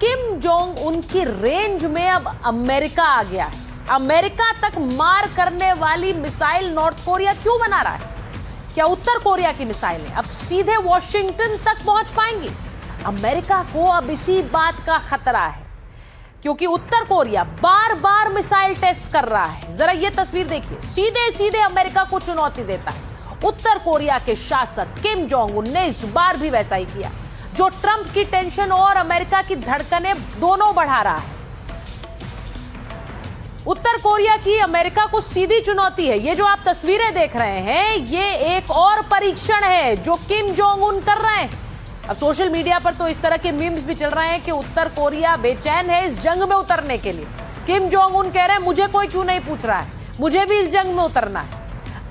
Kim Jong Un की range में अब अमेरिका आ गया है। अमेरिका तक मार करने वाली मिसाइल नॉर्थ कोरिया क्यों बना रहा है? क्या उत्तर कोरिया की मिसाइलें अब सीधे वॉशिंगटन तक पहुंच पाएंगी? अमेरिका को अब इसी बात का खतरा है, क्योंकि उत्तर कोरिया बार बार मिसाइल टेस्ट कर रहा है। जरा ये तस्वीर देखिए, सीधे सीधे अमेरिका को चुनौती देता है। उत्तर कोरिया के शासक किम जोंग उन ने इस बार भी वैसा ही किया, जो ट्रंप की टेंशन और अमेरिका की धड़कनें दोनों बढ़ा रहा है। उत्तर कोरिया की अमेरिका को सीधी चुनौती है। ये जो आप तस्वीरें देख रहे हैं, ये एक और परीक्षण है जो किम जोंग उन कर रहे हैं। अब सोशल मीडिया पर तो इस तरह के मीम्स भी चल रहे हैं कि उत्तर कोरिया बेचैन है इस जंग में उतरने के लिए। किम जोंग उन कह रहे हैं मुझे कोई क्यों नहीं पूछ रहा है, मुझे भी इस जंग में उतरना है।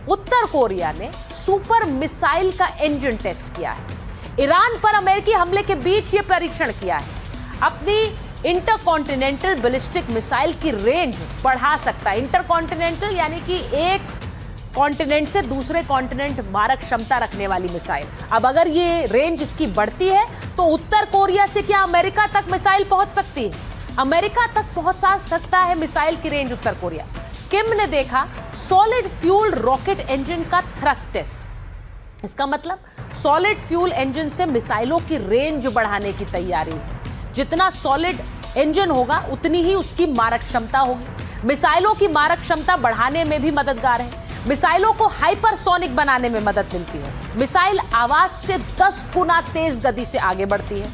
उत्तर कोरिया ने सुपर मिसाइल का इंजन टेस्ट किया है। ईरान पर अमेरिकी हमले के बीच ये परीक्षण किया है। अपनी इंटरकॉन्टिनेंटल बैलिस्टिक मिसाइल की रेंज बढ़ा सकता है। इंटरकॉन्टिनेंटल यानी कि एक कॉन्टिनेंट से दूसरे कॉन्टिनेंट मारक क्षमता रखने वाली मिसाइल। अब अगर ये रेंज इसकी बढ़ती है तो उत्तर कोरिया से क्या अमेरिका तक मिसाइल पहुंच सकती है? अमेरिका तक पहुंच सकता है मिसाइल की रेंज उत्तर कोरिया। किम ने देखा सॉलिड फ्यूल रॉकेट इंजन का थ्रस्ट टेस्ट। इसका मतलब सॉलिड फ्यूल इंजन से मिसाइलों की रेंज बढ़ाने की तैयारी है। जितना सॉलिड इंजन होगा उतनी ही उसकी मारक क्षमता होगी। मिसाइलों की मारक क्षमता बढ़ाने में भी मददगार है। मिसाइलों को हाइपरसोनिक बनाने में मदद मिलती है। मिसाइल आवाज से 10 गुना तेज गति से आगे बढ़ती है।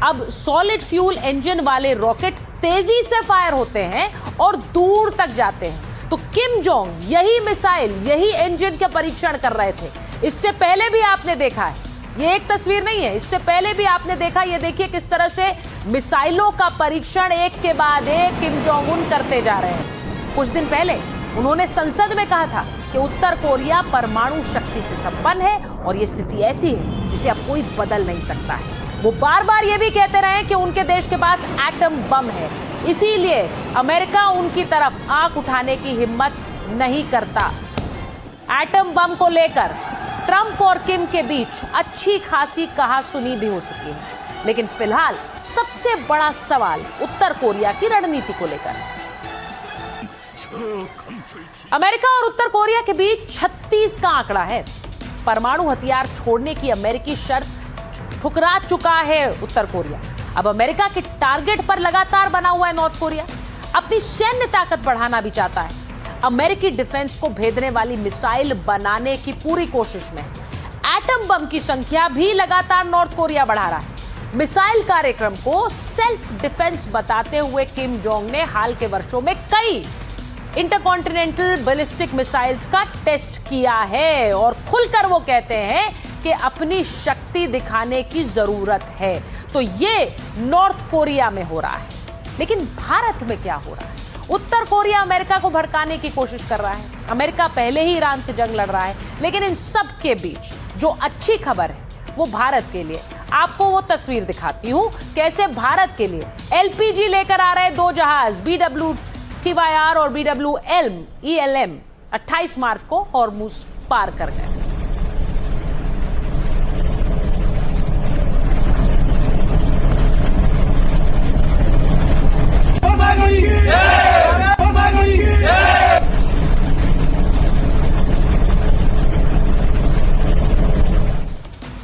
अब सॉलिड फ्यूल इंजन वाले रॉकेट तेजी से फायर होते हैं और दूर तक जाते हैं। तो किम जोंग यही मिसाइल, यही इंजन का परीक्षण कर रहे थे। इससे पहले भी आपने देखा है, ये एक तस्वीर नहीं है, इससे पहले भी आपने देखा। ये देखिए किस तरह से मिसाइलों का परीक्षण एक के बाद एक किम जोंग उन करते जा रहे हैं। कुछ दिन पहले उन्होंने संसद में कहा था कि उत्तर कोरिया परमाणु शक्ति से संपन्न है और ये स्थिति ऐसी है जिसे अब कोई बदल नहीं सकता है। वो बार बार ये भी कहते रहे कि उनके देश के पास एटम बम है, इसीलिए अमेरिका उनकी तरफ आंख उठाने की हिम्मत नहीं करता। एटम बम को लेकर ट्रंप और किम के बीच अच्छी खासी कहासुनी भी हो चुकी है, लेकिन फिलहाल सबसे बड़ा सवाल उत्तर कोरिया की रणनीति को लेकर है। अमेरिका और उत्तर कोरिया के बीच 36 का आंकड़ा है। परमाणु हथियार छोड़ने की अमेरिकी शर्त ठुकरा चुका है उत्तर कोरिया। अब अमेरिका के टारगेट पर लगातार बना हुआ है नॉर्थ कोरिया। अपनी सैन्य ताकत बढ़ाना भी चाहता है। अमेरिकी डिफेंस को भेदने वाली मिसाइल बनाने की पूरी कोशिश में एटम बम की संख्या भी लगातार नॉर्थ कोरिया बढ़ा रहा है। मिसाइल कार्यक्रम को सेल्फ डिफेंस बताते हुए किम जोंग ने हाल के वर्षों में कई इंटरकॉन्टिनेंटल बैलिस्टिक मिसाइल्स का टेस्ट किया है और खुलकर वो कहते हैं कि अपनी शक्ति दिखाने की जरूरत है। तो ये नॉर्थ कोरिया में हो रहा है, लेकिन भारत में क्या हो रहा है? उत्तर कोरिया अमेरिका को भड़काने की कोशिश कर रहा है। अमेरिका पहले ही ईरान से जंग लड़ रहा है, लेकिन इन सब के बीच जो अच्छी खबर है वो भारत के लिए। आपको वो तस्वीर दिखाती हूं कैसे भारत के लिए एलपीजी लेकर आ रहे 2 जहाज BWTYR और BWELM 28 मार्च को हॉर्मुज पार कर गए।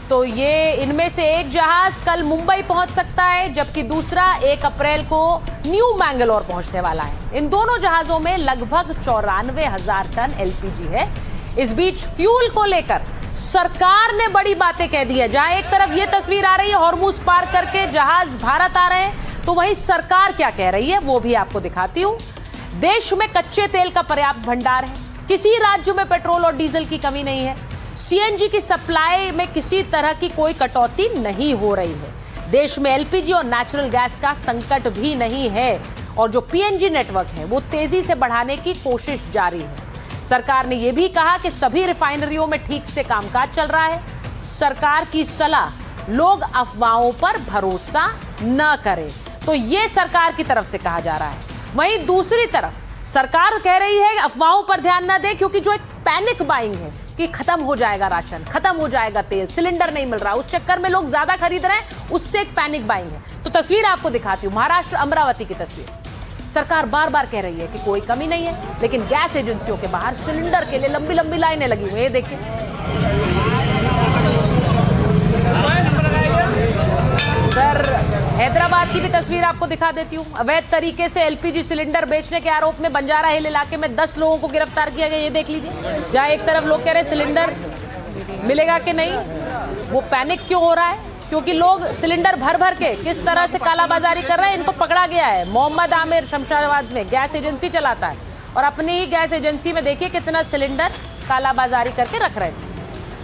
तो ये इनमें से एक जहाज कल मुंबई पहुंच सकता है, जबकि दूसरा 1 अप्रैल को न्यू मैंगलोर पहुंचने वाला है। इन दोनों जहाजों में लगभग 94,000 टन एलपीजी है। इस बीच फ्यूल को लेकर सरकार ने बड़ी बातें कह दी है। जहां एक तरफ ये तस्वीर आ रही है हॉर्मुज पार करके जहाज भारत आ रहे हैं, तो वहीं सरकार क्या कह रही है वो भी आपको दिखाती हूं। देश में कच्चे तेल का पर्याप्त भंडार है। किसी राज्य में पेट्रोल और डीजल की कमी नहीं है। सीएनजी की सप्लाई में किसी तरह की कोई कटौती नहीं हो रही है। देश में एलपीजी और नेचुरल गैस का संकट भी नहीं है और जो पीएनजी नेटवर्क है वो तेजी से बढ़ाने की कोशिश जारी है। सरकार ने यह भी कहा कि सभी रिफाइनरियों में ठीक से कामकाज चल रहा है। सरकार की सलाह, लोग अफवाहों पर भरोसा न करें, तो ये सरकार की तरफ से कहा जा रहा है। वहीं दूसरी तरफ सरकार कह रही है अफवाहों पर ध्यान न दें, क्योंकि जो एक पैनिक बाइंग है, कि खत्म हो जाएगा राशन, खत्म हो जाएगा तेल, सिलेंडर नहीं मिल रहा, उस चक्कर में लोग ज्यादा खरीद रहे हैं, उससे एक पैनिक बाइंग है। तो तस्वीर आपको दिखाती हूं, महाराष्ट्र अमरावती की तस्वीर। सरकार बार बार कह रही है कि कोई कमी नहीं है, लेकिन गैस एजेंसियों के बाहर सिलेंडर के लिए लंबी लंबी लाइनें लगी हुई है। ये देखिए, उधर हैदराबाद की भी तस्वीर आपको दिखा देती हूँ। अवैध तरीके से एलपीजी सिलेंडर बेचने के आरोप में बंजारा हिल इलाके में 10 लोगों को गिरफ्तार किया गया। ये देख लीजिए, जहां एक तरफ लोग कह रहे सिलेंडर मिलेगा कि नहीं, वो पैनिक क्यों हो रहा है, क्योंकि लोग सिलेंडर भर भर के किस तरह से कालाबाजारी कर रहे हैं, इनको पकड़ा गया है। मोहम्मद आमिर शमशाबाद में गैस एजेंसी चलाता है और अपनी ही गैस एजेंसी में देखिए कितना सिलेंडर कालाबाजारी करके रख रहे थे।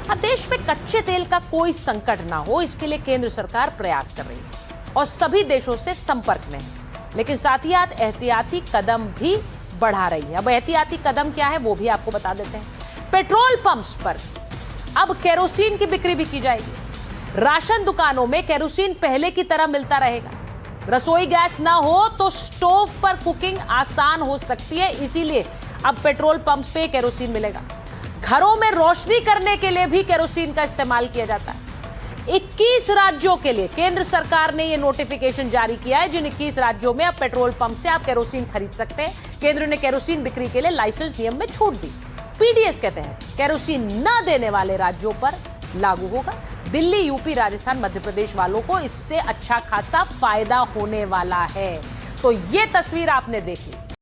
अब देश में कच्चे तेल का कोई संकट ना हो, इसके लिए केंद्र सरकार प्रयास कर रही है और सभी देशों से संपर्क में है, लेकिन साथ ही साथ एहतियाती कदम भी बढ़ा रही है। अब एहतियाती कदम क्या है वो भी आपको बता देते हैं। पेट्रोल पंप्स पर अब केरोसिन की बिक्री भी की जाएगी। राशन दुकानों में केरोसिन पहले की तरह मिलता रहेगा। रसोई गैस ना हो तो स्टोव पर कुकिंग आसान हो सकती है, इसीलिए अब पेट्रोल पंप्स पे केरोसिन मिलेगा। घरों में रोशनी करने के लिए भी केरोसिन का इस्तेमाल किया जाता है। 21 राज्यों के लिए केंद्र सरकार ने यह नोटिफिकेशन जारी किया है, जिन 21 राज्यों में अब पेट्रोल पंप से आप केरोसिन खरीद सकते हैं। केंद्र ने केरोसिन बिक्री के लिए लाइसेंस नियम में छूट दी। पीडीएस के तहत केरोसिन न देने वाले राज्यों पर लागू होगा। दिल्ली, यूपी, राजस्थान, मध्य प्रदेश वालों को इससे अच्छा खासा फायदा होने वाला है। तो ये तस्वीर आपने देखी।